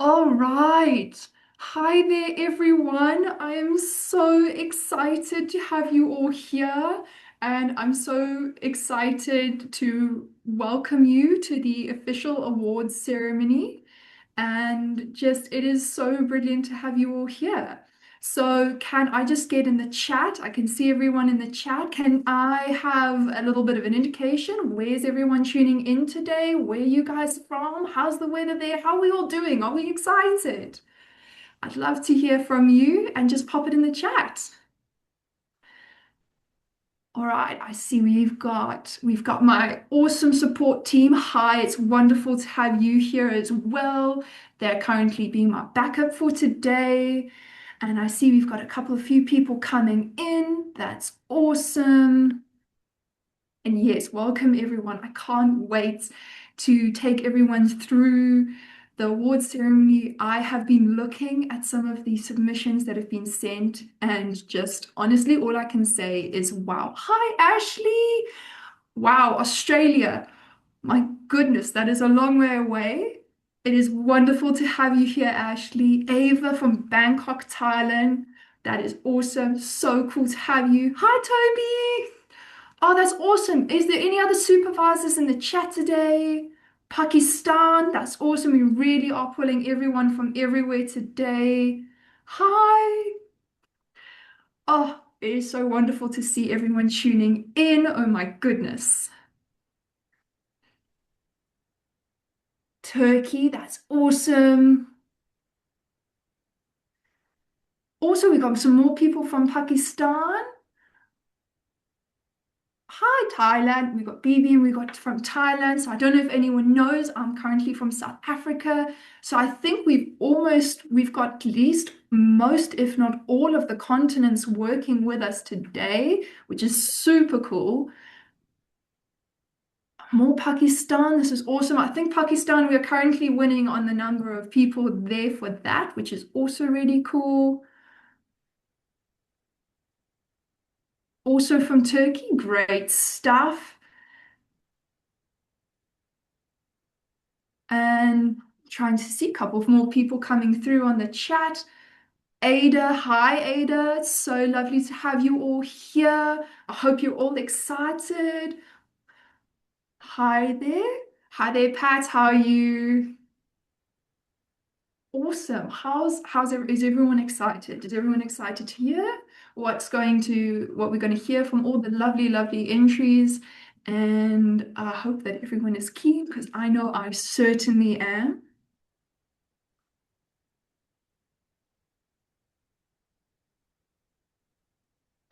All right. Hi there, everyone. I am so excited to have you all here, and I'm so excited to welcome you to the official awards ceremony. And just, it is so brilliant to have you all here. So, can I just get in the chat? I can see everyone in the chat. Can I have a little bit of an indication? Where's everyone tuning in today? Where are you guys from? How's the weather there? How are we all doing? Are we excited? I'd love to hear from you and just pop it in the chat. All right, I see we've got my awesome support team. Hi, it's wonderful to have you here as well. They're currently being my backup for today. And I see we've got a couple of few people coming in. That's awesome. And yes, welcome everyone. I can't wait to take everyone through the award ceremony. I have been looking at some of the submissions that have been sent, and just honestly, all I can say is wow. Hi, Ashley. Wow, Australia. My goodness, that is a long way away. It is wonderful to have you here, Ashley. Ava from Bangkok, Thailand. That is awesome. So cool to have you. Hi, Toby. Oh, that's awesome. Is there any other supervisors in the chat today? Pakistan, that's awesome. We really are pulling everyone from everywhere today. Hi. Oh, it is so wonderful to see everyone tuning in. Oh my goodness. Turkey, that's awesome. Also, we got some more people from Pakistan. Hi, Thailand. We got BB and we got from Thailand. So I don't know if anyone knows, I'm currently from South Africa. So I think we've got at least most, if not all of the continents working with us today, which is super cool. More Pakistan. This is awesome. I think Pakistan, we are currently winning on the number of people there for that, which is also really cool. Also from Turkey, great stuff. And trying to see a couple of more people coming through on the chat. Ada, hi Ada. It's so lovely to have you all here. I hope you're all excited. Hi there. Hi there, Pat. How are you? Awesome. Is everyone excited? Is everyone excited to hear what we're going to hear from all the lovely, lovely entries? And I hope that everyone is keen because I know I certainly am.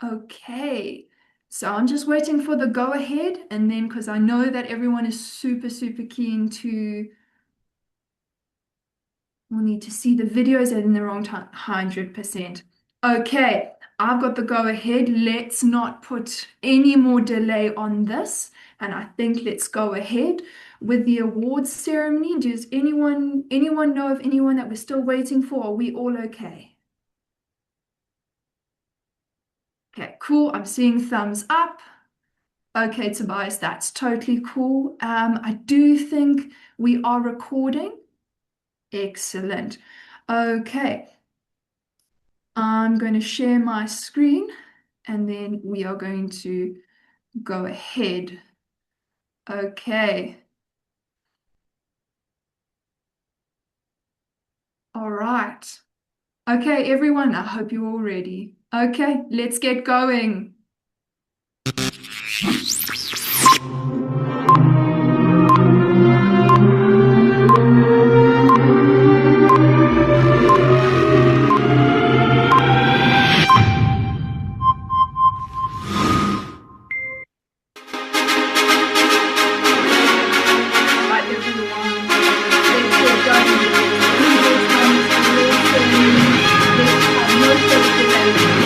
Okay. So I'm just waiting for the go ahead, and then because I know that everyone is super, super keen to, will need to see the videos in the wrong time. 100%. Okay, I've got the go ahead. Let's not put any more delay on this. And I think let's go ahead with the awards ceremony. Does anyone know of anyone that we're still waiting for? Are we all okay? Okay, cool. I'm seeing thumbs up. Okay, Tobias, that's totally cool. I do think we are recording. Excellent. Okay, I'm going to share my screen and then we are going to go ahead. Okay. All right. Okay, everyone, I hope you're all ready. Okay, let's get going. All right, everyone, let's get going. WeVoi Summit award ceremony. Let's have no further delay. Let's go.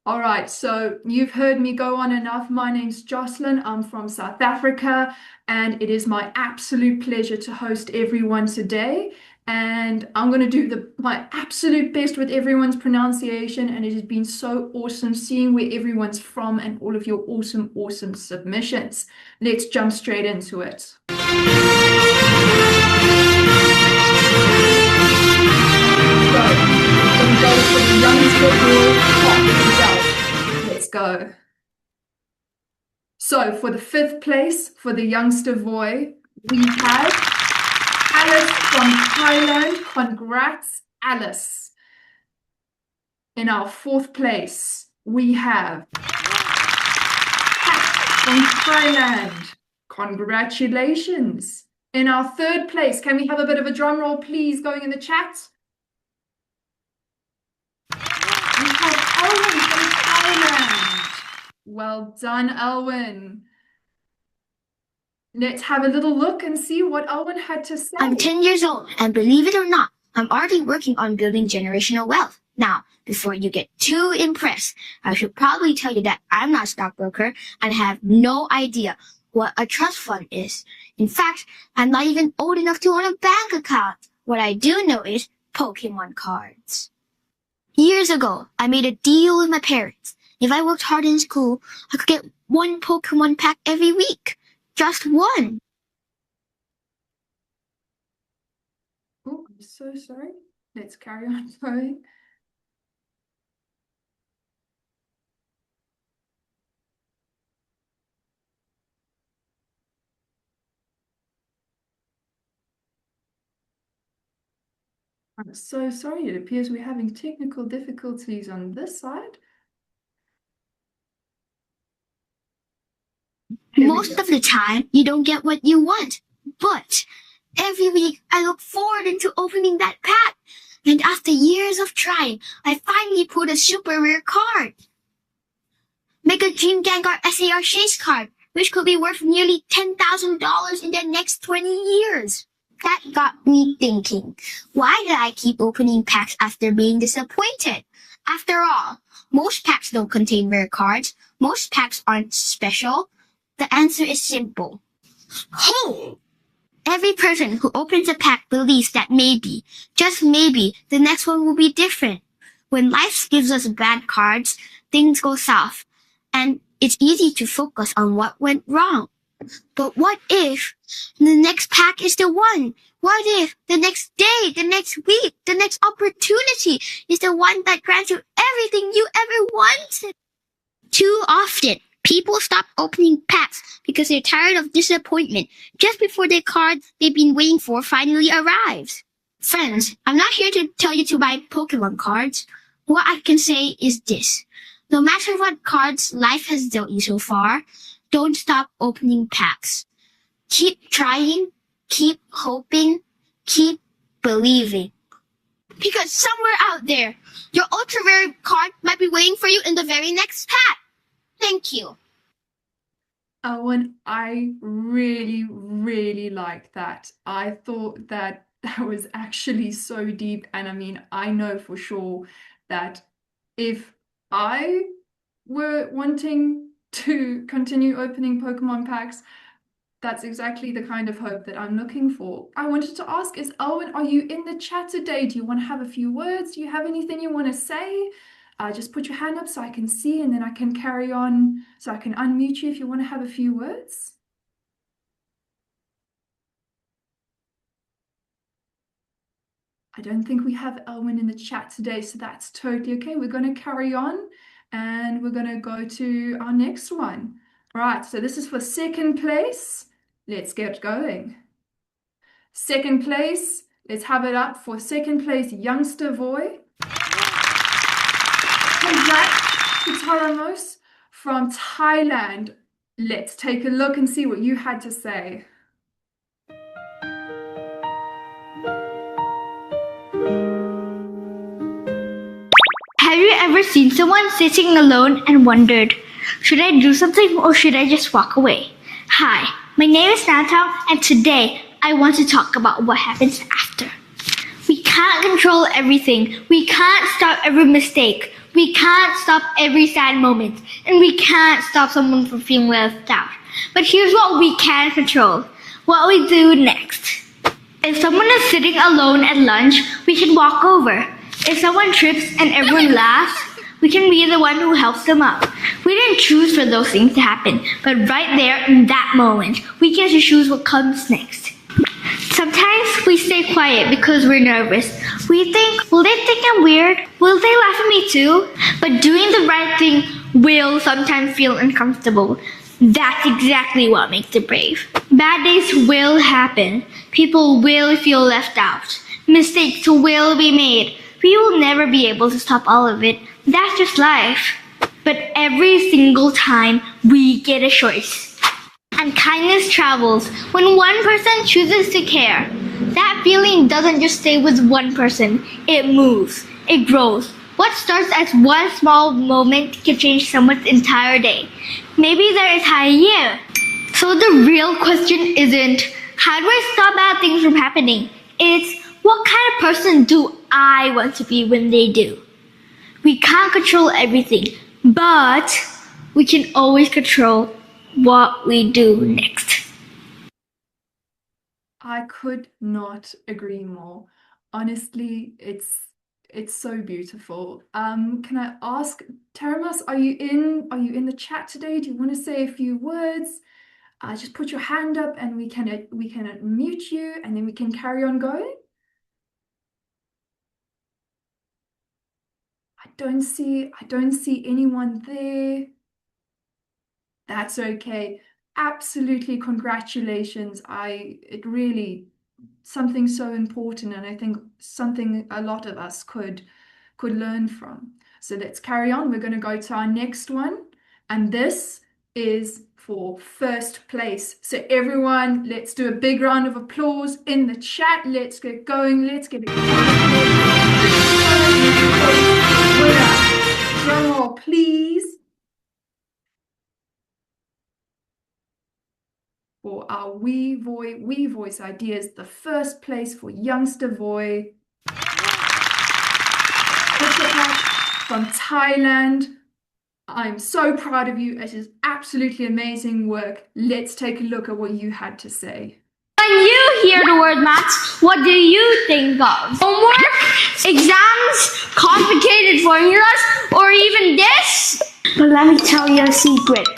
All right, so you've heard me go on enough. My name's Jocelyn. I'm from South Africa, and it is my absolute pleasure to host everyone today. And I'm going to do my absolute best with everyone's pronunciation. And it has been so awesome seeing where everyone's from and all of your awesome, awesome submissions. Let's jump straight into it. get your top result. Let's go. So for the 5th place for the YoungsterVoi, we have Alice from Thailand. Congrats, Alice. In our 4th place, we have Pat from Thailand. Congratulations. In our 3rd place, can we have a bit of a drum roll, please, going in the chat? We have Elwin from Thailand. Well done, Elwin. Let's have a little look and see what Elwin had to say. I'm 10 years old, and believe it or not, I'm already working on building generational wealth. Now, before you get too impressed, I should probably tell you that I'm not a stockbroker and have no idea what a trust fund is. In fact, I'm not even old enough to own a bank account. What I do know is Pokemon cards. Years ago, I made a deal with my parents. If I worked hard in school, I could get 1 Pokemon pack every week. Just 1. Oh, I'm so sorry. Let's carry on going. I'm so sorry. It appears we're having technical difficulties on this side. Most of the time, you don't get what you want. But every week, I look forward into opening that pack. And after years of trying, I finally pulled a super rare card. Mega Dream Gengar SAR Chase card, which could be worth nearly $10,000 in the next 20 years. That got me thinking, why did I keep opening packs after being disappointed? After all, most packs don't contain rare cards. Most packs aren't special. The answer is simple. Hope! Every person who opens a pack believes that maybe, just maybe, the next one will be different. When life gives us bad cards, things go south, and it's easy to focus on what went wrong. But what if the next pack is the one? What if the next day, the next week, the next opportunity is the one that grants you everything you ever wanted? Too often, people stop opening packs because they're tired of disappointment just before the card they've been waiting for finally arrives. Friends, I'm not here to tell you to buy Pokemon cards. What I can say is this. No matter what cards life has dealt you so far, don't stop opening packs. Keep trying, keep hoping, keep believing. Because somewhere out there, your ultra rare card might be waiting for you in the very next pack. Thank you. Owen, I really, really liked that. I thought that was actually so deep. And I mean, I know for sure that if I were wanting to continue opening Pokemon packs, that's exactly the kind of hope that I'm looking for. I wanted to ask, Owen, are you in the chat today? Do you want to have a few words? Do you have anything you want to say? Just put your hand up so I can see, and then I can carry on, so I can unmute you if you want to have a few words. I don't think we have Elwin in the chat today, so that's totally okay. We're going to carry on, and we're going to go to our next one. Right, so this is for 2nd place. Let's get going. 2nd place, let's have it up for 2nd place, YoungsterVoi. Congrats to Taramos from Thailand. Let's take a look and see what you had to say. Have you ever seen someone sitting alone and wondered, should I do something or should I just walk away? Hi, my name is Nantao, and today I want to talk about what happens after. We can't control everything. We can't stop every mistake. We can't stop every sad moment. And we can't stop someone from feeling left out. But here's what we can control. What we do next. If someone is sitting alone at lunch, we can walk over. If someone trips and everyone laughs, we can be the one who helps them up. We didn't choose for those things to happen, but right there in that moment, we get to choose what comes next. Sometimes we stay quiet because we're nervous, will they think I'm weird? Will they laugh at me too? But doing the right thing will sometimes feel uncomfortable. That's exactly what makes it brave. Bad days will happen. People will feel left out. Mistakes will be made. We will never be able to stop all of it. That's just life. But every single time we get a choice. And kindness travels when one person chooses to care. That feeling doesn't just stay with one person. It moves. It grows. What starts as one small moment can change someone's entire day. Maybe their entire year. So the real question isn't, how do I stop bad things from happening? It's, what kind of person do I want to be when they do? We can't control everything, but we can always control what we do next. I could not agree more. Honestly, it's so beautiful. Can I ask, Teramas, are you in the chat today? Do you want to say a few words? Just put your hand up and we can unmute you and then we can carry on going. I don't see anyone there. That's okay. Absolutely, congratulations. It really something so important, and I think something a lot of us could learn from. So let's carry on. We're going to go to our next one, and this is for first place. So everyone, let's do a big round of applause in the chat. Let's get going. Let's get excited. Drum roll, please. For our We Voice ideas, the first place for YoungsterVoi from Thailand. I'm so proud of you. It is absolutely amazing work. Let's take a look at what you had to say. When you hear the word maths, what do you think of? Homework, exams, complicated formulas, or even this? But let me tell you a secret.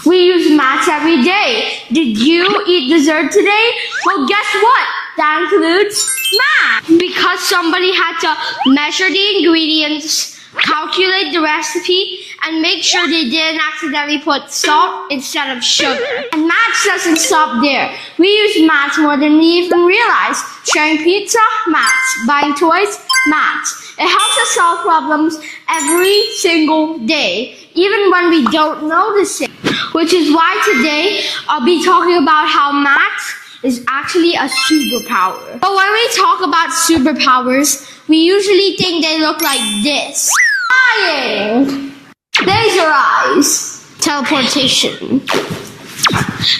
We use maths every day. Did you eat dessert today? Well, guess what? That includes math. Because somebody had to measure the ingredients, calculate the recipe, and make sure they didn't accidentally put salt instead of sugar. And maths doesn't stop there. We use maths more than we even realize. Sharing pizza, maths. Buying toys, maths. It helps us solve problems every single day, even when we don't notice it. Which is why today I'll be talking about how maths is actually a superpower. But when we talk about superpowers, we usually think they look like this. Flying! Laser eyes! Teleportation.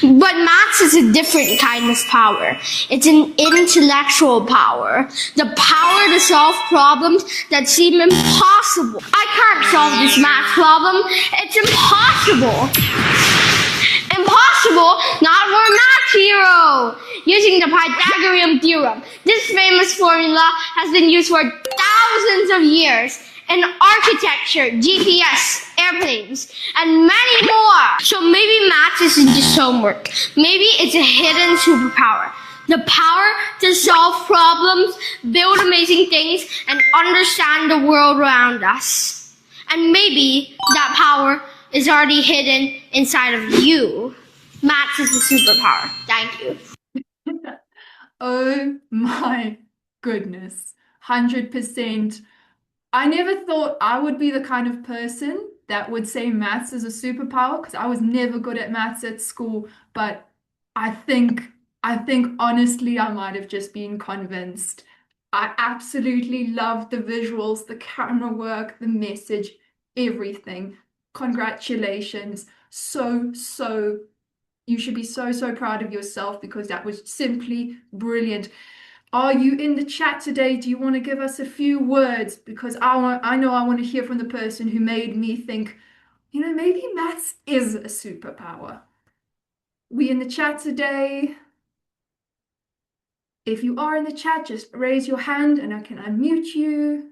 But maths is a different kind of power. It's an intellectual power. The power to solve problems that seem impossible. I can't solve this math problem. It's impossible. Impossible? Not for a math hero! Using the Pythagorean theorem, this famous formula has been used for thousands of years in architecture, GPS, airplanes, and many more. So maybe maths isn't just homework. Maybe it's a hidden superpower. The power to solve problems, build amazing things, and understand the world around us. And maybe that power is already hidden inside of you. Maths is a superpower. Thank you. Oh my goodness. 100%. I never thought I would be the kind of person that would say maths is a superpower because I was never good at maths at school, but I think honestly I might have just been convinced. I absolutely loved the visuals, the camera work, the message, everything. Congratulations. You should be so proud of yourself because that was simply brilliant. Are you in the chat today? Do you want to give us a few words? Because I know I want to hear from the person who made me think, maybe maths is a superpower. We in the chat today? If you are in the chat, just raise your hand and I can unmute you.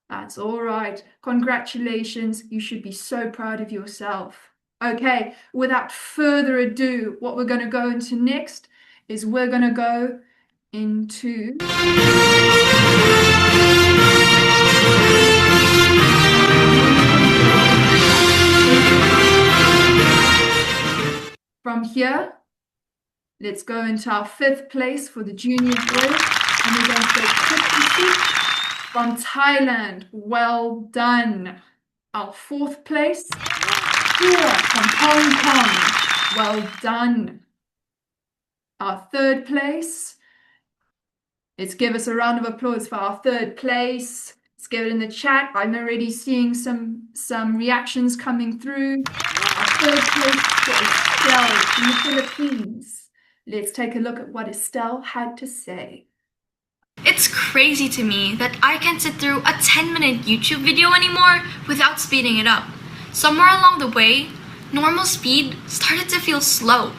That's all right. Congratulations. You should be so proud of yourself. Okay, without further ado, what we're going to go into next is we're going to go into from here. Let's go into our 5th place for the JuniorVoi, and we're going to go quickly from Thailand. Well done. Our 4th place here from Hong Kong. Well done. Our 3rd place. Let's give us a round of applause for our 3rd place. Let's give it in the chat. I'm already seeing some reactions coming through. Our 3rd place for Estelle from the Philippines. Let's take a look at what Estelle had to say. It's crazy to me that I can't sit through a 10-minute YouTube video anymore without speeding it up. Somewhere along the way, normal speed started to feel slow.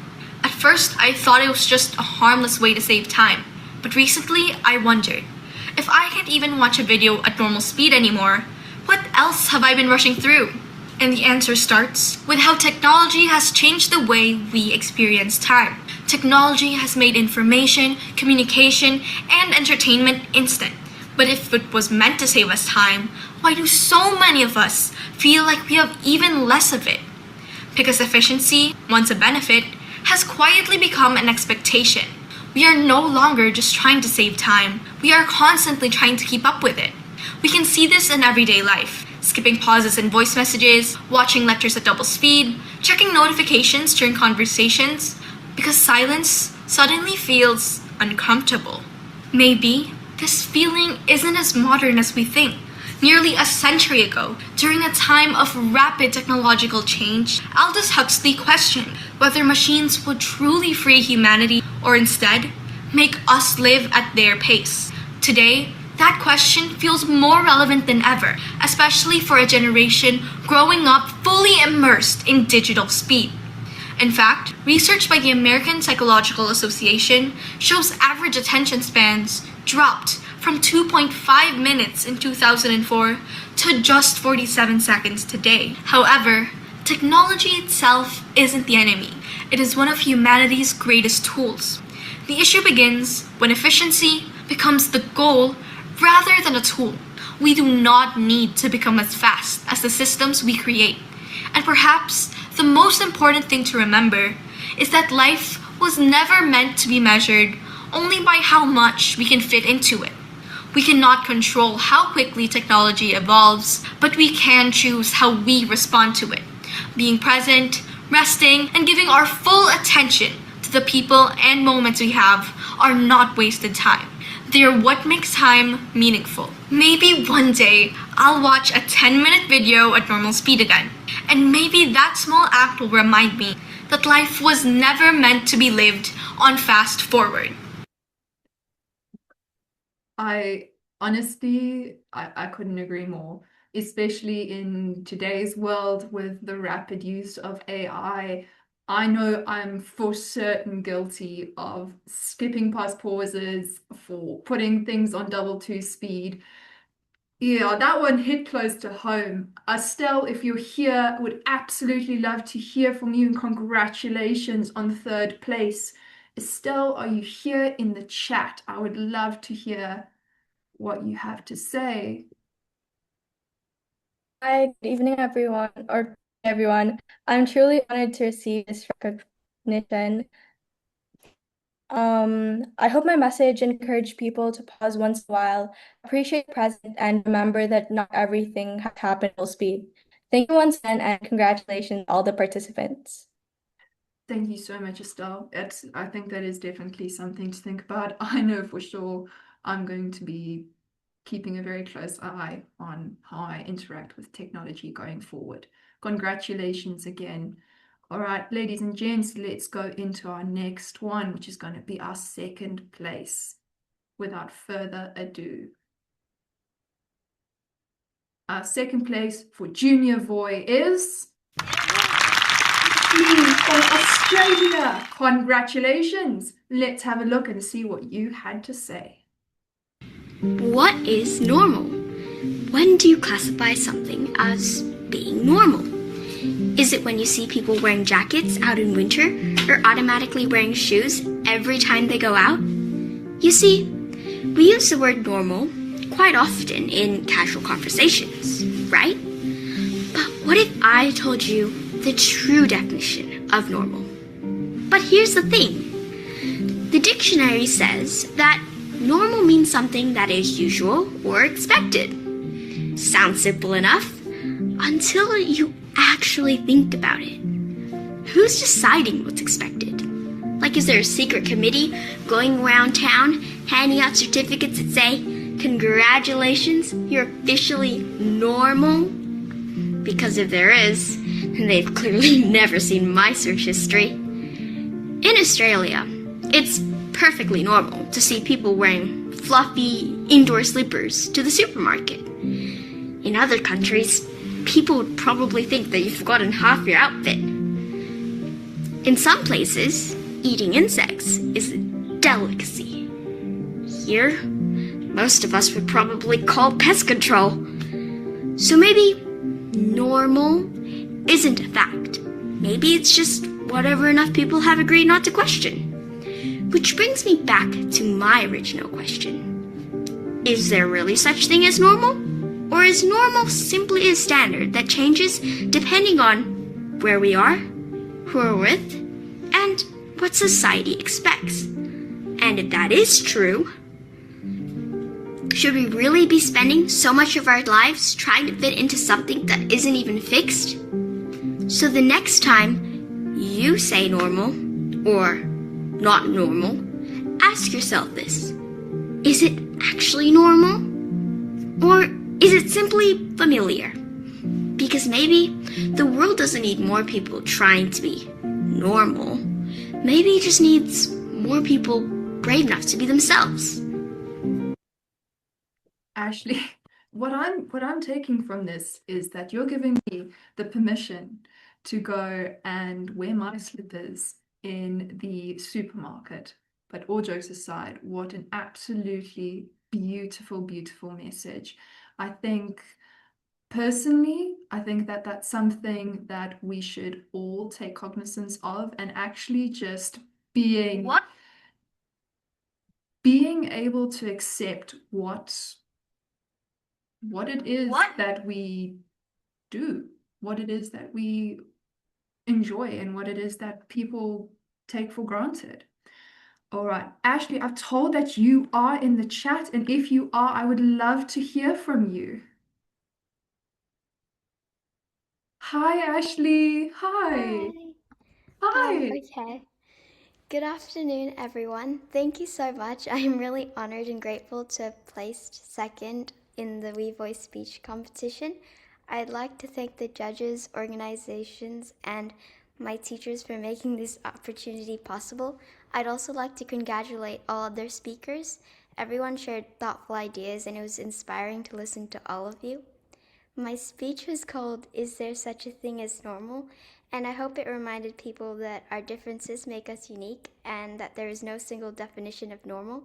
At first, I thought it was just a harmless way to save time. But recently, I wondered, if I can't even watch a video at normal speed anymore, what else have I been rushing through? And the answer starts with how technology has changed the way we experience time. Technology has made information, communication, and entertainment instant. But if it was meant to save us time, why do so many of us feel like we have even less of it? Because efficiency, once a benefit, has quietly become an expectation. We are no longer just trying to save time, we are constantly trying to keep up with it. We can see this in everyday life. Skipping pauses in voice messages, watching lectures at double speed, checking notifications during conversations, because silence suddenly feels uncomfortable. Maybe this feeling isn't as modern as we think. Nearly a century ago, during a time of rapid technological change, Aldous Huxley questioned whether machines would truly free humanity or instead make us live at their pace. Today, that question feels more relevant than ever, especially for a generation growing up fully immersed in digital speed. In fact, research by the American Psychological Association shows average attention spans dropped from 2.5 minutes in 2004 to just 47 seconds today. However, technology itself isn't the enemy. It is one of humanity's greatest tools. The issue begins when efficiency becomes the goal rather than a tool. We do not need to become as fast as the systems we create. And perhaps the most important thing to remember is that life was never meant to be measured only by how much we can fit into it. We cannot control how quickly technology evolves, but we can choose how we respond to it. Being present, resting, and giving our full attention to the people and moments we have are not wasted time. They are what makes time meaningful. Maybe one day I'll watch a 10-minute video at normal speed again. And maybe that small act will remind me that life was never meant to be lived on fast forward. I honestly, I couldn't agree more, especially in today's world with the rapid use of AI. I know I'm for certain guilty of skipping past pauses, for putting things on double two speed. Yeah, that one hit close to home. Estelle, if you're here, I would absolutely love to hear from you, and congratulations on 3rd place. Estelle, are you here in the chat? I would love to hear what you have to say. Hi, good evening, everyone. I'm truly honored to receive this recognition. I hope my message encouraged people to pause once in a while, appreciate the present, and remember that not everything has happened full speed. Thank you once again, and congratulations to all the participants. Thank you so much, Estelle. I think that is definitely something to think about. I know for sure I'm going to be keeping a very close eye on how I interact with technology going forward. Congratulations again. All right, ladies and gents, let's go into our next one, which is going to be our 2nd place. Without further ado, our 2nd place for JuniorVoi is from Australia. Congratulations. Let's have a look and see what you had to say. What is normal? When do you classify something as being normal? Is it when you see people wearing jackets out in winter or automatically wearing shoes every time they go out? You see, we use the word normal quite often in casual conversations, right? But what if I told you the true definition of normal? But here's the thing. The dictionary says that normal means something that is usual or expected. Sounds simple enough until you actually think about it. Who's deciding what's expected? Like, is there a secret committee going around town handing out certificates that say, "Congratulations, you're officially normal"? Because if there is, then they've clearly never seen my search history. In Australia, it's perfectly normal to see people wearing fluffy indoor slippers to the supermarket. In other countries, people would probably think that you've forgotten half your outfit. In some places, eating insects is a delicacy. Here, most of us would probably call pest control. So maybe normal isn't a fact. Maybe it's just whatever enough people have agreed not to question. Which brings me back to my original question. Is there really such thing as normal? Or is normal simply a standard that changes depending on where we are, who we're with, and what society expects? And if that is true, should we really be spending so much of our lives trying to fit into something that isn't even fixed? So the next time you say normal or not normal, ask yourself this. Is it actually normal? Or is it simply familiar? Because maybe the world doesn't need more people trying to be normal. Maybe it just needs more people brave enough to be themselves. Ashley, what I'm taking from this is that you're giving me the permission to go and wear my slippers in the supermarket. But all jokes aside, what an absolutely beautiful, beautiful message. I think personally, I think that that's something that we should all take cognizance of, and actually just being able to accept what it is that we do, what it is that we enjoy, and what it is that people take for granted. All right, Ashley, I've told that you are in the chat, and if you are, I would love to hear from you. Hi, Ashley. Hi. Hi. Okay. Good afternoon, everyone. Thank you so much. I am really honored and grateful to have placed second in the WeVoi speech competition. I'd like to thank the judges, organizations, and my teachers for making this opportunity possible. I'd also like to congratulate all other speakers. Everyone shared thoughtful ideas, and it was inspiring to listen to all of you. My speech was called "Is There Such a Thing as Normal?" and I hope it reminded people that our differences make us unique and that there is no single definition of normal.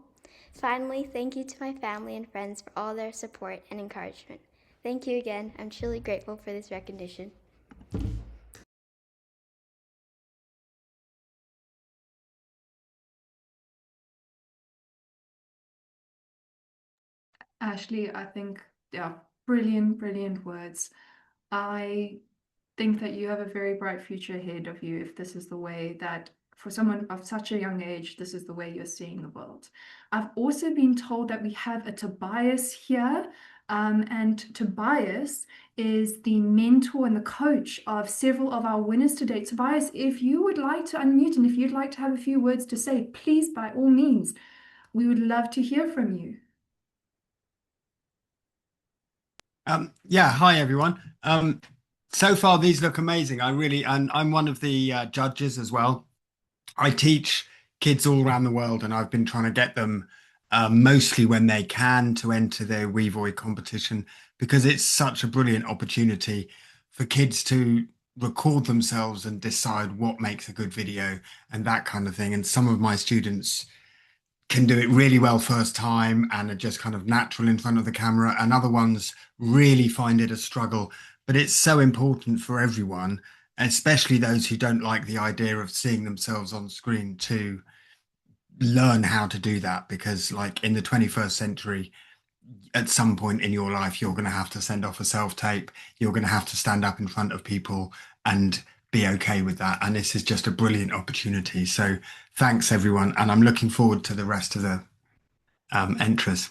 Finally, thank you to my family and friends for all their support and encouragement. Thank you again. I'm truly grateful for this recognition. Ashley, I think they are brilliant, brilliant words. I think that you have a very bright future ahead of you if this is the way that, for someone of such a young age, this is the way you're seeing the world. I've also been told that we have a Tobias here, and Tobias is the mentor and the coach of several of our winners today. Tobias, if you would like to unmute and if you'd like to have a few words to say, please, by all means, we would love to hear from you. Yeah, hi everyone. So far these look amazing. And I'm one of the judges as well. I teach kids all around the world, and I've been trying to get them mostly when they can to enter their WeVoi competition, because it's such a brilliant opportunity for kids to record themselves and decide what makes a good video and that kind of thing. And some of my students can do it really well first time and are just kind of natural in front of the camera, and other ones really find it a struggle. But it's so important for everyone, especially those who don't like the idea of seeing themselves on screen, to learn how to do that, because like in the 21st century, at some point in your life, you're going to have to send off a self-tape. You're going to have to stand up in front of people and be okay with that. And this is just a brilliant opportunity. So thanks, everyone. And I'm looking forward to the rest of the entries.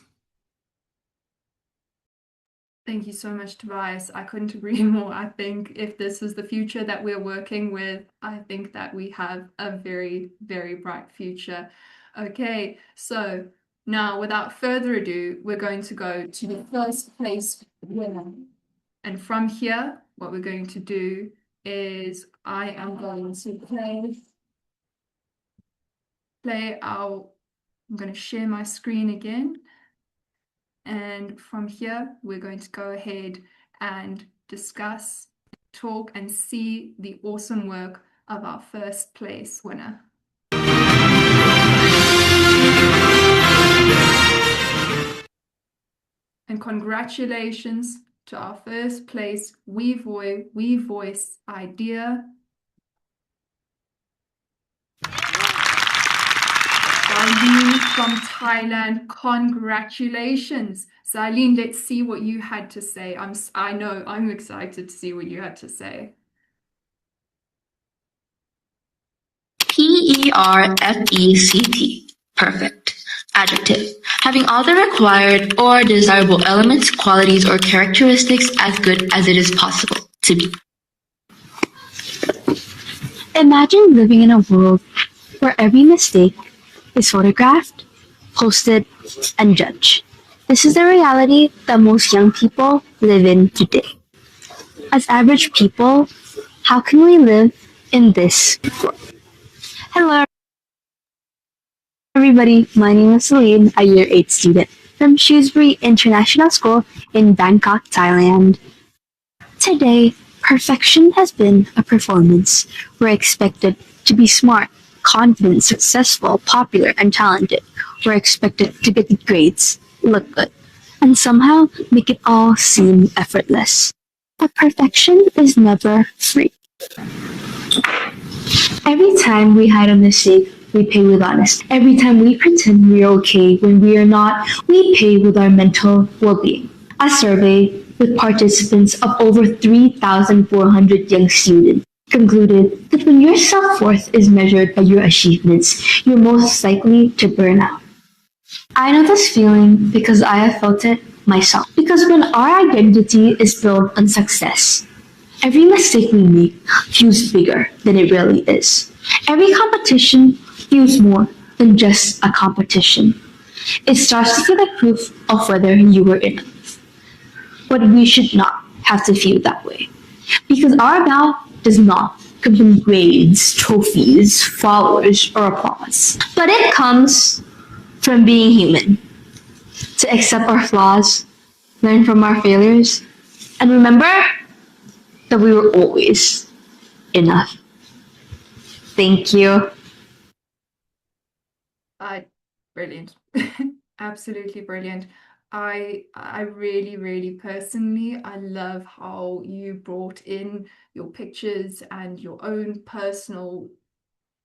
Thank you so much, Tobias. I couldn't agree more. I think if this is the future that we're working with, I think that we have a very, very bright future. Okay, so now without further ado, we're going to go to the first place winner. And from here, what we're going to do is I am going to I'm going to share my screen again. And from here, we're going to go ahead and discuss, talk, and see the awesome work of our first place winner. And congratulations to our first place WeVoi, We Voice idea. Zarleen from Thailand, congratulations. Zarleen, let's see what you had to say. I know, I'm excited to see what you had to say. PERFECT. Perfect. Adjective. Having all the required or desirable elements, qualities, or characteristics as good as it is possible to be. Imagine living in a world where every mistake is photographed, posted, and judged. This is the reality that most young people live in today. As average people, how can we live in this world? Hello, everybody. My name is Celine, a Year 8 student from Shrewsbury International School in Bangkok, Thailand. Today, perfection has been a performance. We're expected to be smart, confident, successful, popular, and talented. We're expected to get good grades, look good, and somehow make it all seem effortless. But perfection is never free. Every time we hide a mistake, we pay with honesty. Every time we pretend we're okay when we are not, we pay with our mental well-being. A survey with participants of over 3,400 young students concluded that when your self-worth is measured by your achievements, you're most likely to burn out. I know this feeling because I have felt it myself. Because when our identity is built on success, every mistake we make feels bigger than it really is. Every competition feels more than just a competition. It starts to feel like proof of whether you were enough. But we should not have to feel that way. Because our value does not come from grades, trophies, followers, or applause. But it comes from being human. To accept our flaws, learn from our failures, and remember that we were always enough. Thank you. Brilliant. Absolutely brilliant. I really, really personally, I love how you brought in your pictures and your own personal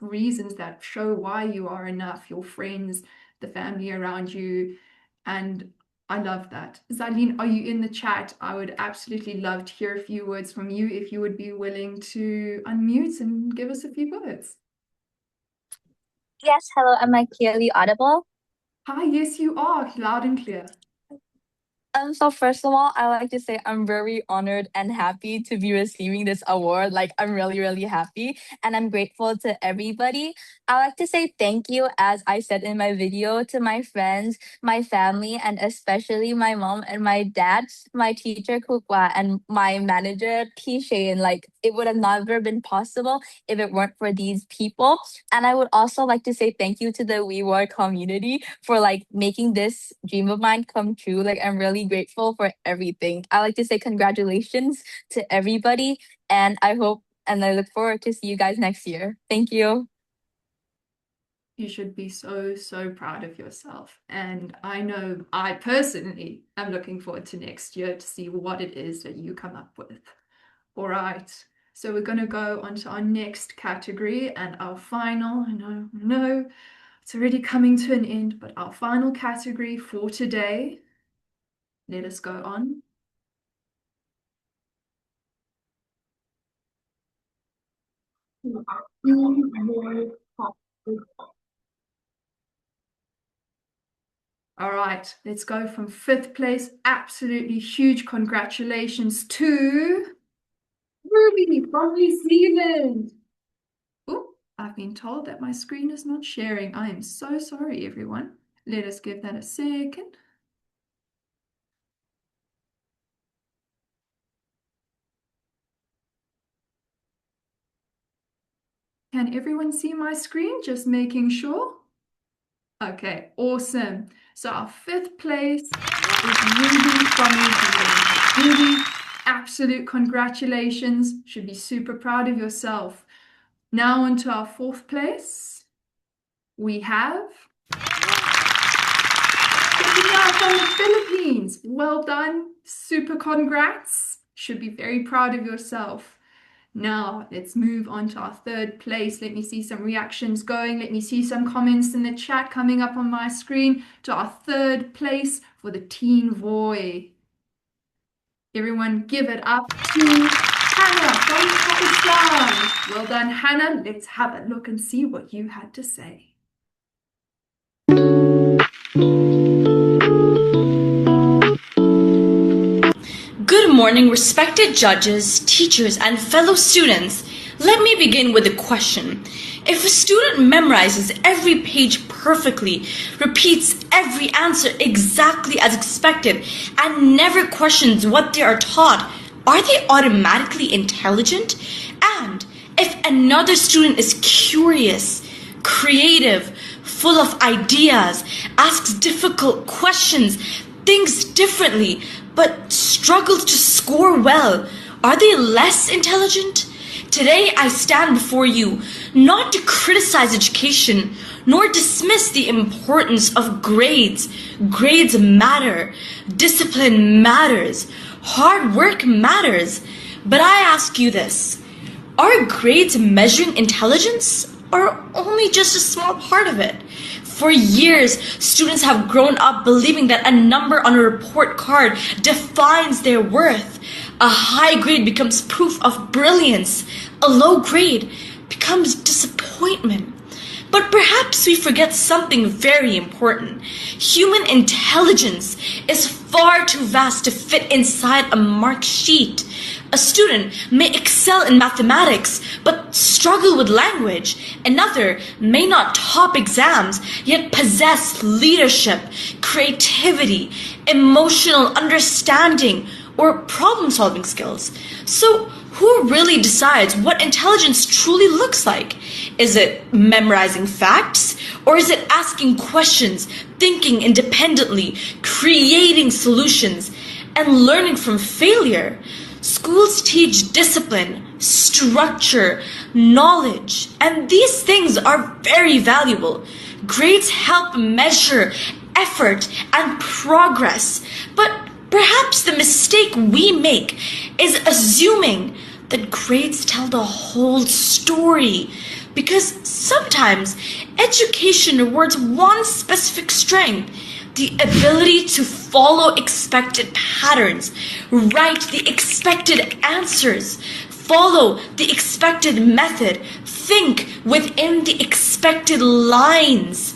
reasons that show why you are enough, your friends, the family around you, and I love that. Zarleen, are you in the chat? I would absolutely love to hear a few words from you if you would be willing to unmute and give us a few words. Yes, hello. Am I clearly audible? Hi, yes, you are, loud and clear. So first of all, I like to say I'm very honored and happy to be receiving this award. Like I'm really, really happy and I'm grateful to everybody. I like to say thank you, as I said in my video, to my friends, my family, and especially my mom and my dad, my teacher Kukwa, and my manager T Shane. Like it would have never been possible if it weren't for these people. And I would also like to say thank you to the WeWoi community for like making this dream of mine come true. Like I'm really grateful for everything. I like to say congratulations to everybody, and I look forward to see you guys next year. Thank you. You should be so, so proud of yourself. And I know I personally am looking forward to next year to see what it is that you come up with. All right. So we're going to go on to our next category and our final, I know, It's already coming to an end, but our final category for today, let us go on. All right, let's go from 5th place. Absolutely huge congratulations to Ruby from New Zealand. Oh, I've been told that my screen is not sharing. I am so sorry, everyone. Let us give that a second. Can everyone see my screen? Just making sure. Okay, awesome. So our 5th place is Ruby from New Zealand. Ruby, absolute congratulations. Should be super proud of yourself. Now on to our 4th place. We have Sophia from the Philippines. Well done. Super congrats. Should be very proud of yourself. Now, let's move on to our 3rd place. Let me see some reactions going. Let me see some comments in the chat coming up on my screen to our 3rd place for the Teen Voi. Everyone give it up to Hannah from Pakistan. Well done, Hannah. Let's have a look and see what you had to say. Good morning, respected judges, teachers, and fellow students. Let me begin with a question. If a student memorizes every page perfectly, repeats every answer exactly as expected, and never questions what they are taught, are they automatically intelligent? And if another student is curious, creative, full of ideas, asks difficult questions, thinks differently, but struggles to score well, are they less intelligent? Today I stand before you not to criticize education, nor dismiss the importance of grades. Grades matter. Discipline matters. Hard work matters. But I ask you this, are grades measuring intelligence, or only just a small part of it? For years, students have grown up believing that a number on a report card defines their worth. A high grade becomes proof of brilliance. A low grade becomes disappointment. But perhaps we forget something very important. Human intelligence is far too vast to fit inside a mark sheet. A student may excel in mathematics, but struggle with language. Another may not top exams, yet possess leadership, creativity, emotional understanding, or problem-solving skills. So, who really decides what intelligence truly looks like? Is it memorizing facts? Or is it asking questions, thinking independently, creating solutions, and learning from failure? Schools teach discipline, structure, knowledge, and these things are very valuable. Grades help measure effort and progress, but perhaps the mistake we make is assuming that grades tell the whole story, because sometimes education rewards one specific strength: the ability to follow expected patterns, write the expected answers, follow the expected method, think within the expected lines.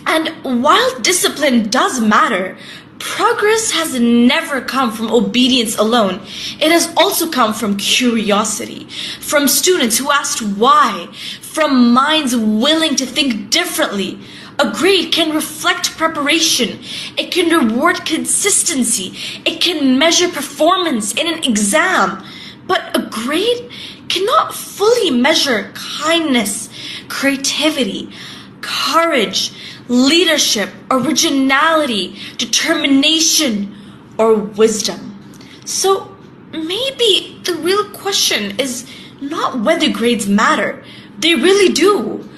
And while discipline does matter, progress has never come from obedience alone. It has also come from curiosity, from students who asked why, from minds willing to think differently. A grade can reflect preparation. It can reward consistency. It can measure performance in an exam. But a grade cannot fully measure kindness, creativity, courage, leadership, originality, determination, or wisdom. So maybe the real question is not whether grades matter. They really do.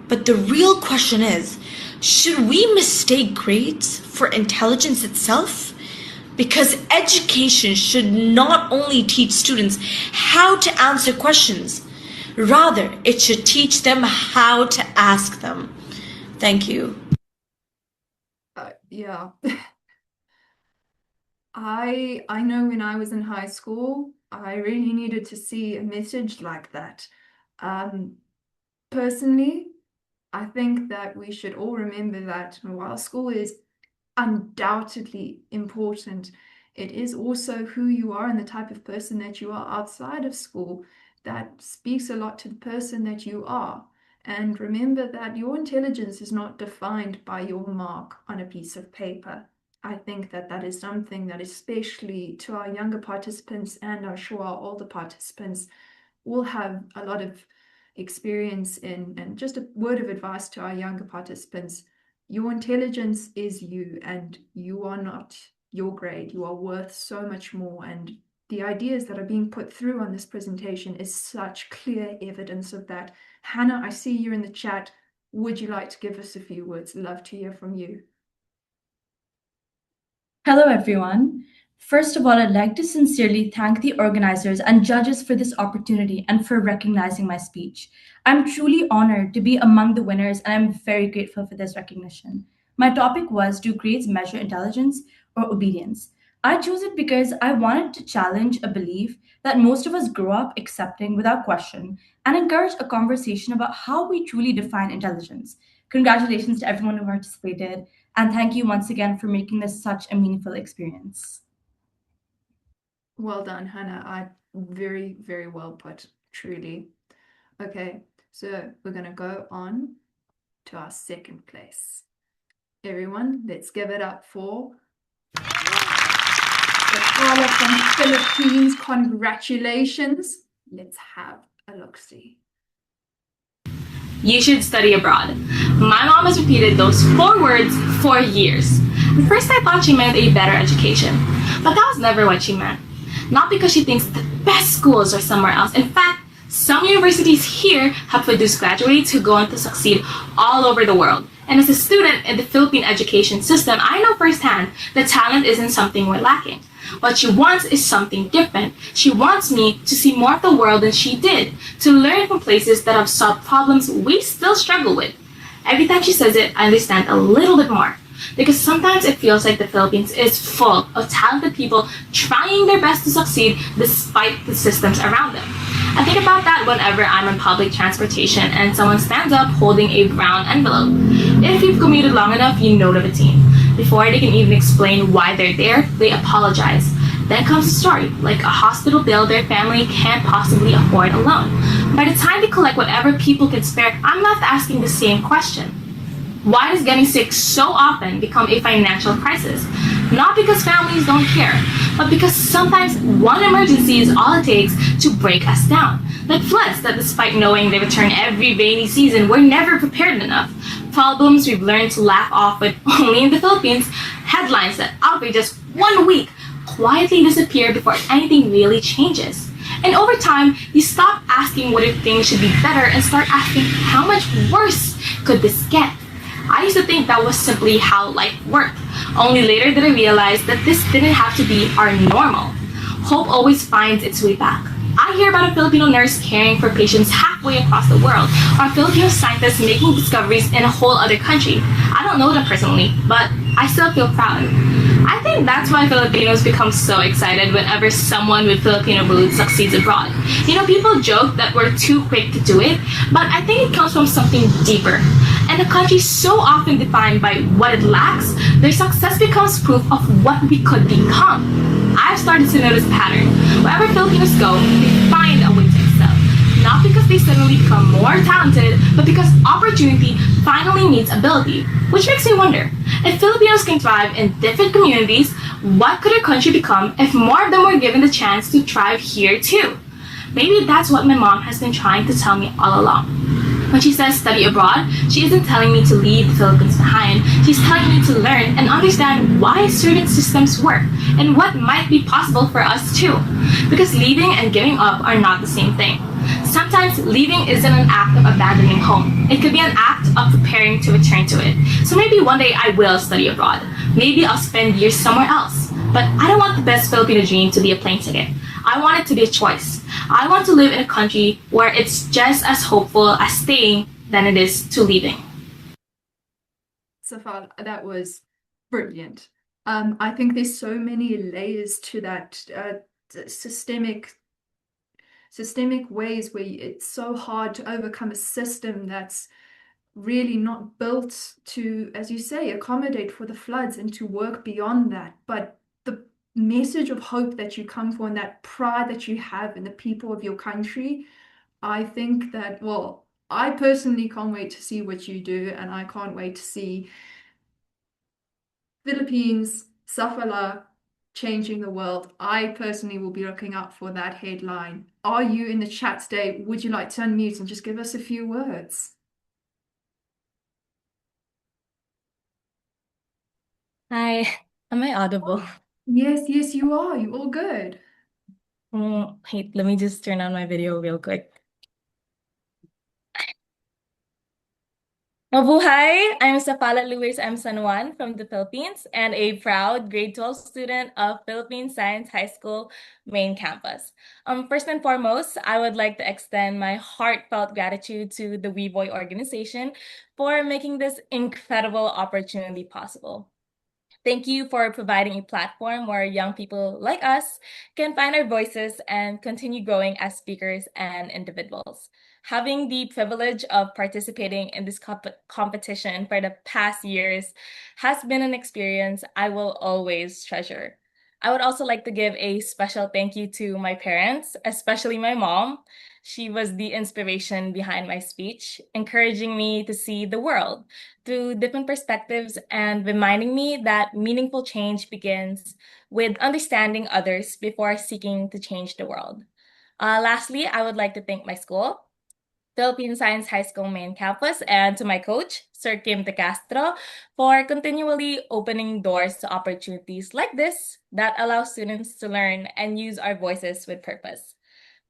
But the real question is, should we mistake grades for intelligence itself? Because education should not only teach students how to answer questions, Rather, it should teach them how to ask them. Thank you. Yeah. I know when I was in high school, I really needed to see a message like that. Personally, I think that we should all remember that while school is undoubtedly important, it is also who you are and the type of person that you are outside of school that speaks a lot to the person that you are. And remember that your intelligence is not defined by your mark on a piece of paper. I think that that is something that, especially to our younger participants and I'm sure our older participants, will have a lot of experience in. And just a word of advice to our younger participants: your intelligence is you, and you are not your grade. You are worth so much more. And the ideas that are being put through on this presentation is such clear evidence of that. Hannah, I see you're in the chat. Would you like to give us a few words? Love to hear from you. Hello, everyone. First of all, I'd like to sincerely thank the organizers and judges for this opportunity and for recognizing my speech. I'm truly honored to be among the winners, and I'm very grateful for this recognition. My topic was, do grades measure intelligence or obedience? I chose it because I wanted to challenge a belief that most of us grow up accepting without question and encourage a conversation about how we truly define intelligence. Congratulations to everyone who participated, and thank you once again for making this such a meaningful experience. Well done, Hannah. Very, very well put, truly. Okay, so we're going to go on to our second place. Everyone, let's give it up for Carla from Philippines. Congratulations. Let's have a look-see. You should study abroad. My mom has repeated those 4 words for years. At first I thought she meant a better education, but that was never what she meant. Not because she thinks the best schools are somewhere else. In fact, some universities here have produced graduates who go on to succeed all over the world. And as a student in the Philippine education system, I know firsthand that talent isn't something we're lacking. What she wants is something different. She wants me to see more of the world than she did, to learn from places that have solved problems we still struggle with. Every time she says it, I understand a little bit more. Because sometimes it feels like the Philippines is full of talented people trying their best to succeed despite the systems around them. I think about that whenever I'm in public transportation and someone stands up holding a brown envelope. If you've commuted long enough, you know the routine. Before they can even explain why they're there, they apologize. Then comes the story, like a hospital bill their family can't possibly afford alone. By the time they collect whatever people can spare, I'm left asking the same question. Why does getting sick so often become a financial crisis? Not because families don't care, but because sometimes one emergency is all it takes to break us down. Like floods that, despite knowing they return every rainy season, we're never prepared enough. Problems we've learned to laugh off with only in the Philippines. Headlines that outrage just 1 week quietly disappear before anything really changes. And over time, you stop asking what if things should be better and start asking how much worse could this get? I used to think that was simply how life worked. Only later did I realize that this didn't have to be our normal. Hope always finds its way back. I hear about a Filipino nurse caring for patients halfway across the world, or Filipino scientists making discoveries in a whole other country. I don't know them personally, but I still feel proud. I think that's why Filipinos become so excited whenever someone with Filipino roots succeeds abroad. You know, people joke that we're too quick to do it, but I think it comes from something deeper. And a country so often defined by what it lacks, their success becomes proof of what we could become. I've started to notice a pattern. Wherever Filipinos go, they find a way to excel. Not because they suddenly become more talented, but because opportunity finally meets ability. Which makes me wonder, if Filipinos can thrive in different communities, what could our country become if more of them were given the chance to thrive here too? Maybe that's what my mom has been trying to tell me all along. When she says study abroad, she isn't telling me to leave the Philippines behind. She's telling me to learn and understand why certain systems work and what might be possible for us too. Because leaving and giving up are not the same thing. Sometimes leaving isn't an act of abandoning home. It could be an act of preparing to return to it. So maybe one day I will study abroad. Maybe I'll spend years somewhere else. But I don't want the best Filipino dream to be a plane ticket. I want it to be a choice. I want to live in a country where it's just as hopeful as staying than it is to leaving. Safal, that was brilliant. I think there's so many layers to that systemic ways where it's so hard to overcome a system that's really not built to, as you say, accommodate for the floods and to work beyond that. But the message of hope that you come for and that pride that you have in the people of your country, I think that, well, I personally can't wait to see what you do, and I can't wait to see Philippines, Safala, changing the world. I personally will be looking out for that headline. Are you in the chat today? Would you like to unmute and just give us a few words? Hi, am I audible? Yes, you are. You're all good. Wait, let me just turn on my video real quick. Mabuhay! I'm Safala Luis M. San Juan from the Philippines and a proud grade 12 student of Philippine Science High School main campus. First and foremost, I would like to extend my heartfelt gratitude to the WeVoi organization for making this incredible opportunity possible. Thank you for providing a platform where young people like us can find our voices and continue growing as speakers and individuals. Having the privilege of participating in this competition for the past years has been an experience I will always treasure. I would also like to give a special thank you to my parents, especially my mom. She was the inspiration behind my speech, encouraging me to see the world through different perspectives and reminding me that meaningful change begins with understanding others before seeking to change the world. Lastly, I would like to thank my school, Philippine Science High School main campus, and to my coach, Sir Kim De Castro, for continually opening doors to opportunities like this that allow students to learn and use our voices with purpose.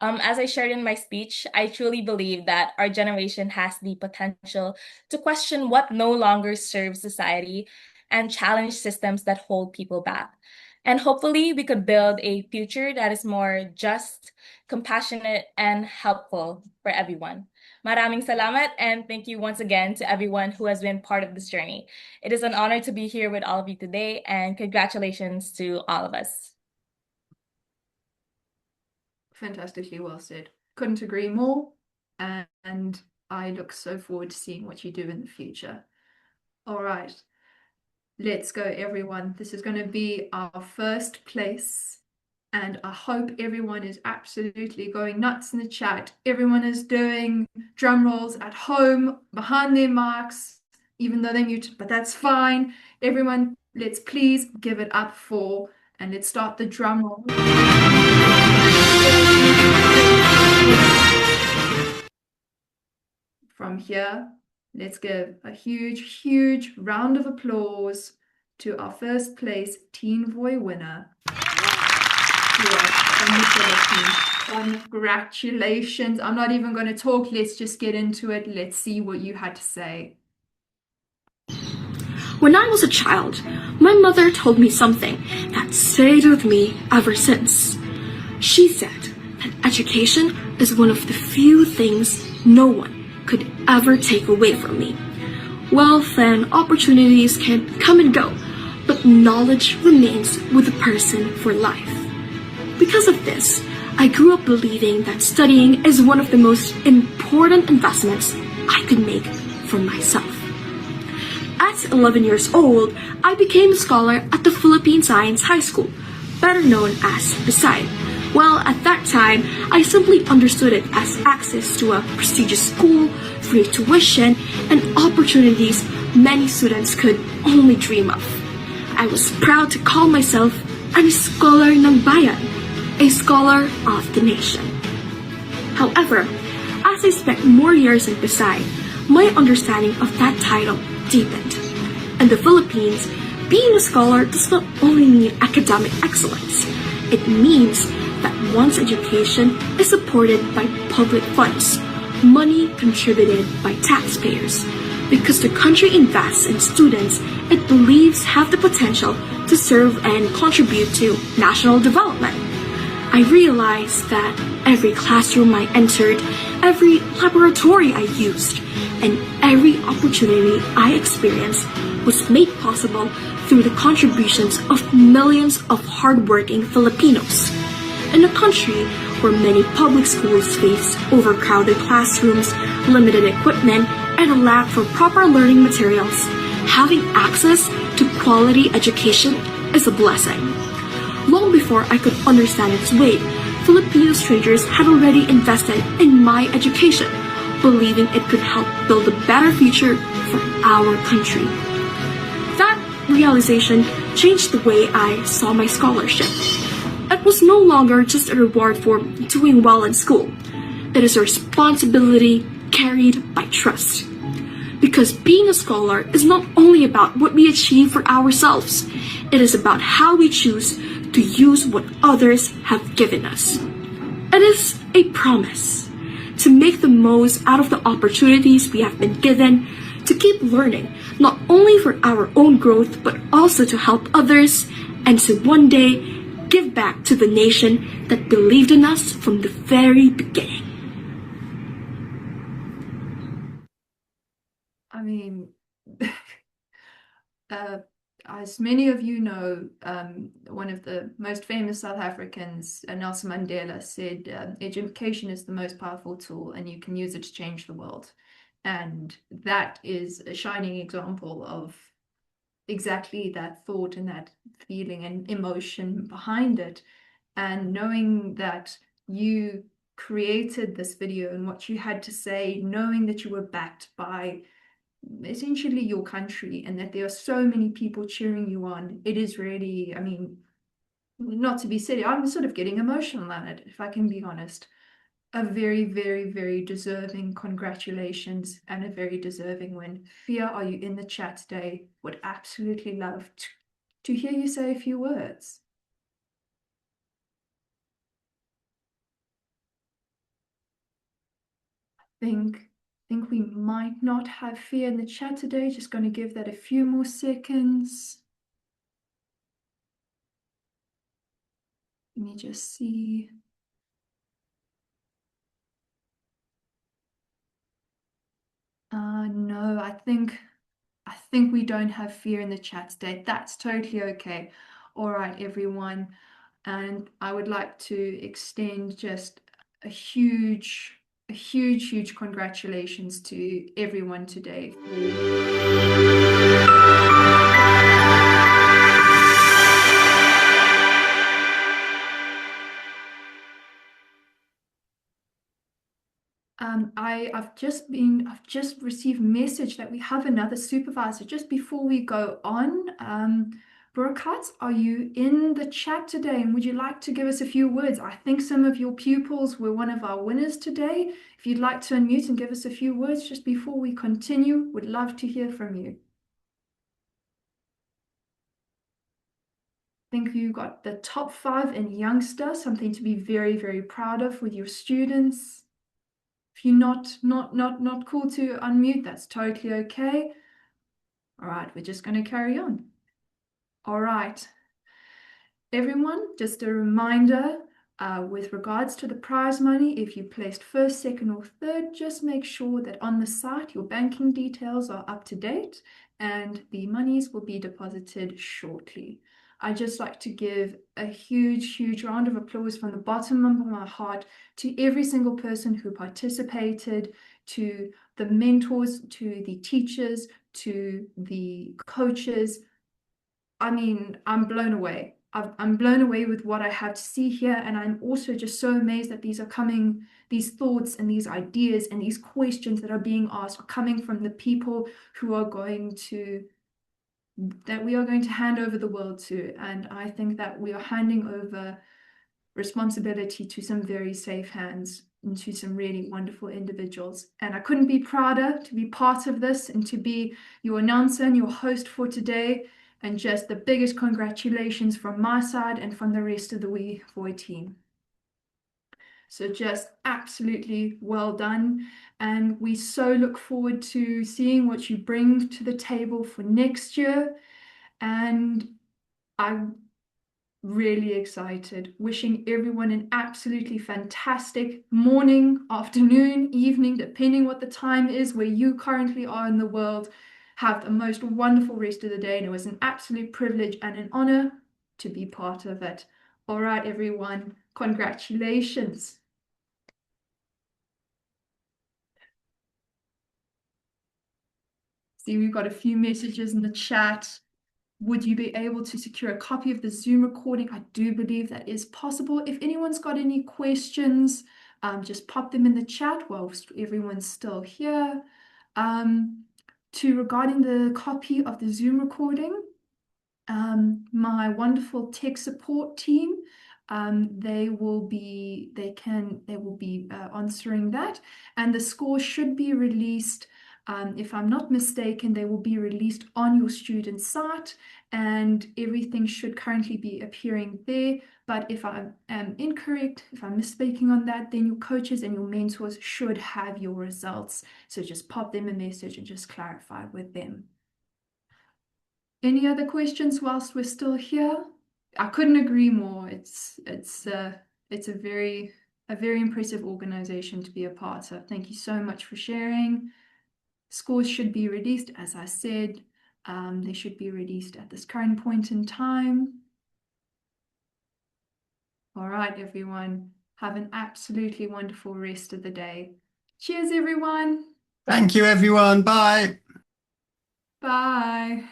As I shared in my speech, I truly believe that our generation has the potential to question what no longer serves society and challenge systems that hold people back. And hopefully, we could build a future that is more just, compassionate, and helpful for everyone. Maraming salamat, and thank you once again to everyone who has been part of this journey. It is an honor to be here with all of you today, and congratulations to all of us. Fantastically well said. Couldn't agree more. And I look so forward to seeing what you do in the future. All right. Let's go, everyone. This is going to be our first place. And I hope everyone is absolutely going nuts in the chat. Everyone is doing drum rolls at home, behind their mics, even though they're muted, but that's fine. Everyone, let's please give it up for, and let's start the drum roll. From here, let's give a huge round of applause to our first place TeenVoi winner. From the Philippines. Congratulations. I'm not even going to talk. Let's just get into it. Let's see what you had to say. When I was a child, my mother told me something that stayed with me ever since. She said that education is one of the few things no one could ever take away from me. Wealth and opportunities can come and go, but knowledge remains with a person for life. Because of this, I grew up believing that studying is one of the most important investments I could make for myself. At 11 years old, I became a scholar at the Philippine Science High School, better known as BSI. Well, at that time, I simply understood it as access to a prestigious school, free tuition, and opportunities many students could only dream of. I was proud to call myself a scholar ng bayan, a scholar of the nation. However, as I spent more years in BSI, my understanding of that title deepened. In the Philippines, being a scholar does not only mean academic excellence. It means that one's education is supported by public funds, money contributed by taxpayers, because the country invests in students it believes have the potential to serve and contribute to national development. I realized that every classroom I entered, every laboratory I used, and every opportunity I experienced was made possible through the contributions of millions of hardworking Filipinos. In a country where many public schools face overcrowded classrooms, limited equipment, and a lack for proper learning materials, having access to quality education is a blessing. Long before I could understand its weight, Filipino strangers had already invested in my education, believing it could help build a better future for our country. That realization changed the way I saw my scholarship. It was no longer just a reward for doing well in school. It is a responsibility carried by trust. Because being a scholar is not only about what we achieve for ourselves, it is about how we choose to use what others have given us. It is a promise to make the most out of the opportunities we have been given, to keep learning, not only for our own growth, but also to help others, and to one day give back to the nation that believed in us from the very beginning. I mean, as many of you know, one of the most famous South Africans, Nelson Mandela, said, education is the most powerful tool and you can use it to change the world. And that is a shining example of exactly that thought and that feeling and emotion behind it. And knowing that you created this video and what you had to say, knowing that you were backed by essentially your country and that there are so many people cheering you on, it is really, I mean, not to be silly, I'm sort of getting emotional at it, if I can be honest. A very, very, very deserving congratulations and a very deserving win. Fia, are you in the chat today? Would absolutely love to hear you say a few words. I think we might not have Fia in the chat today. Just going to give that a few more seconds. Let me just see. No, I think we don't have Fia in the chat today. That's totally okay. All right, everyone. And I would like to extend just a huge congratulations to everyone today. I've just received a message that we have another supervisor. Just before we go on, Burkhardt, are you in the chat today? And would you like to give us a few words? I think some of your pupils were one of our winners today. If you'd like to unmute and give us a few words just before we continue, would love to hear from you. I think you got the top 5 in Youngster, something to be very, very proud of with your students. If you're not cool to unmute, that's totally okay. All right, we're just going to carry on. All right. Everyone, just a reminder, with regards to the prize money, if you placed first, second, or third, just make sure that on the site your banking details are up to date and the monies will be deposited shortly. I'd just like to give a huge round of applause from the bottom of my heart to every single person who participated, to the mentors, to the teachers, to the coaches. I mean, I'm blown away. I'm blown away with what I have to see here. And I'm also just so amazed that these thoughts and these ideas and these questions that are being asked are coming from the people who are that we are going to hand over the world to. And I think that we are handing over responsibility to some very safe hands and to some really wonderful individuals. And I couldn't be prouder to be part of this and to be your announcer and your host for today. And just the biggest congratulations from my side and from the rest of the WeVoi team. So just absolutely well done. And we so look forward to seeing what you bring to the table for next year. And I'm really excited. Wishing everyone an absolutely fantastic morning, afternoon, evening, depending what the time is where you currently are in the world. Have the most wonderful rest of the day, and it was an absolute privilege and an honor to be part of it. All right, everyone, congratulations. See, we've got a few messages in the chat. Would you be able to secure a copy of the Zoom recording? I do believe that is possible. If anyone's got any questions, just pop them in the chat whilst everyone's still here. Regarding the copy of the Zoom recording, my wonderful tech support team, they will be answering that, and the score should be released. If I'm not mistaken, they will be released on your student site, and everything should currently be appearing there. But if I am incorrect, if I'm misspeaking on that, then your coaches and your mentors should have your results. So just pop them a message and just clarify with them. Any other questions whilst we're still here? I couldn't agree more. It's a very impressive organization to be a part of. Thank you so much for sharing. Scores should be released, as I said. They should be released at this current point in time. All right, everyone. Have an absolutely wonderful rest of the day. Cheers, everyone. Thank you, everyone. Bye. Bye.